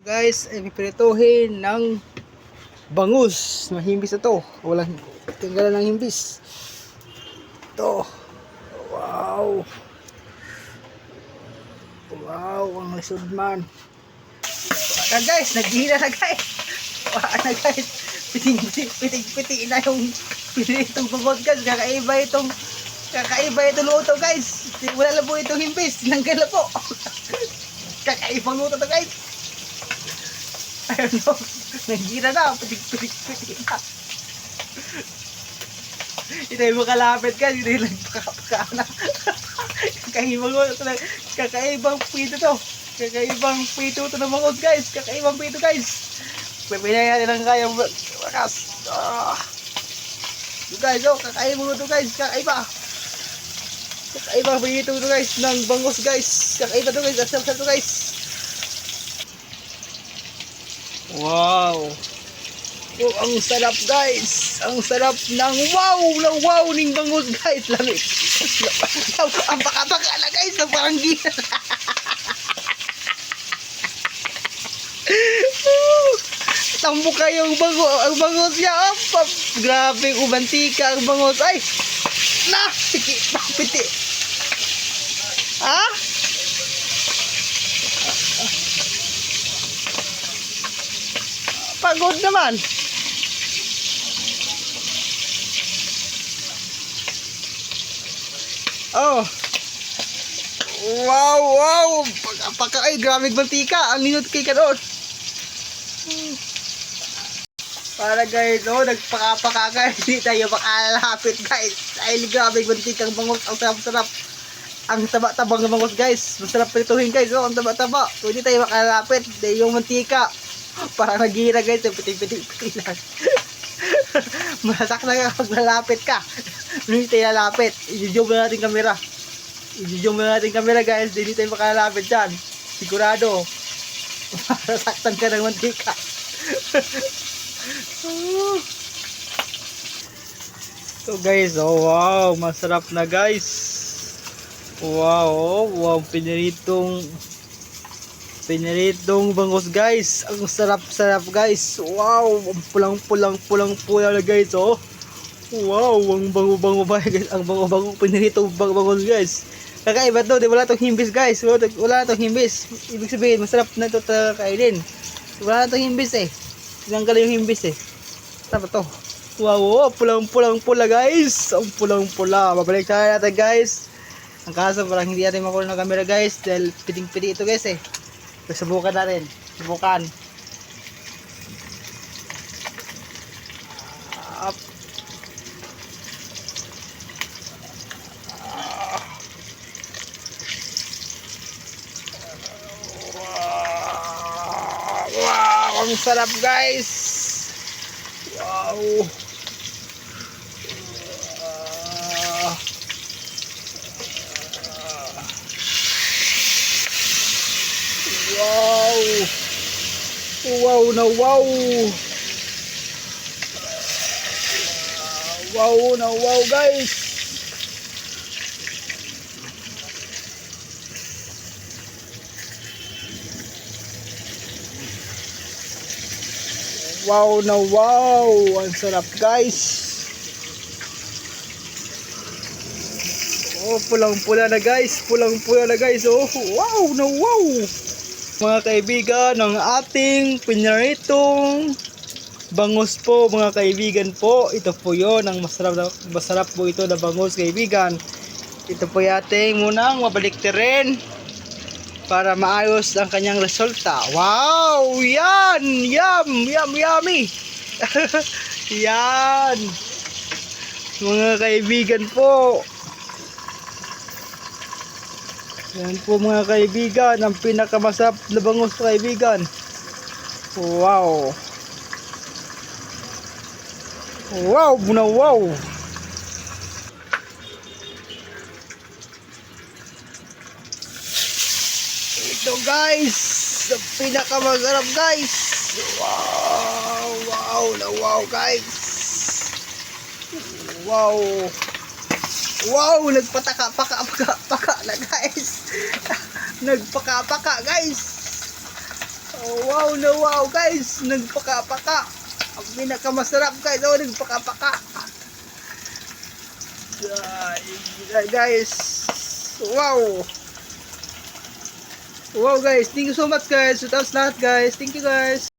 Guys, pipirituhin ng bangus. Mahimbis na to. Walang tinggalan ng himbis. Ito. Wow. Wow, ang lisod man. Wala guys, naghihila na guys. Wala na guys. Piting-piting na yung pinitong bangus guys. Kakaiba itong luto guys. Wala na po itong himbis. Tinanggal na po. Kakaibang luto to guys. Ayun no, naghihila na, pitig na. Ito yung makalapit ka, hindi yung nagpaka na. Kakaibang pito to. Kakaibang pito to ng bangus guys. Kakaibang pito guys. Pipinay natin ang kayang wakas. Ito guys, oh, kakaibang to guys. Kakaiba. Kakaibang pito to guys ng bangus guys. Kakaiba to guys, asal to guys. Wow. Oh, ang sarap guys. Ang sarap ng wow ning bangus guys. Lamig. Ang baka-baka na guys. Ang parang gila. Tambo kayo ang bangus niya. Oh, grabe umantika ang bangus. Ay. Na. Sige. Piti. Ha? Pagod naman. Oh. Wow. Ay, grabe mantika. Ang linot kay karon. Para guys, oh, nagpaka-paka guys. Hindi tayo makalapit guys. Ay, grabe mantikang bangus. Ang sarap-sarap. Ang taba-tabang ng bangus guys. Masarap prituhin guys. Oh, ang taba-taba. So, hindi tayo makalapit. Dahil yung mantika. Parang naghihira guys, yung piting lang. Masak na kapag malapit ka. Hindi tayo lalapit. I-zoom na natin kamera. I-zoom na natin kamera guys. Hindi tayo makalapit dyan. Sigurado. Masaktan ka ng mantika. So guys, oh wow. Masarap na guys. Wow, piniritong bangus guys. Ang sarap guys. Wow, ang pulang-pula na guys. Oh. Wow, ang bango-bango ba guys. Ang bango-bango piniritong bangus guys. Kakaiba to, di wala tong himbis guys. Wala tong himbis. Ibig sabihin, masarap na to kainin. Wala tong himbis eh. Tinanggal yung himbis eh. Tama to. Wow, pulang-pula guys. Ang pulang-pula. Babalik tayo natin guys. Ang kaso parang hindi natin makuha ng camera guys. Dahil piting-piti ito guys eh. Subukan natin. Subukan. Wow, ang sarap guys. Wow. Wow. Wow guys. Wow. Ang sarap guys. Oh, pulang-pula na guys. Oh, wow. Mga kaibigan, ang ating piniritong bangus po mga kaibigan po. Ito po yon ang masarap po ito na bangus kaibigan. Ito po yating munang mabaliktirin para maayos ang kanyang resulta. Wow! Yan! Yummy! Yan! Mga kaibigan po. Yan po mga kaibigan, ang pinakamasarap na bangus kaibigan. Wow. Ito guys, ang pinakamasarap guys. Wow guys. Wow, nagpaka-paka na guys. Nagpaka-paka guys. Oh, wow na wow guys, nagpaka-paka. Ang pinakamasarap guys, oh, nagpaka-paka. Guys, wow. Wow guys, thank you so much guys. Shoutouts lahat guys. Thank you guys.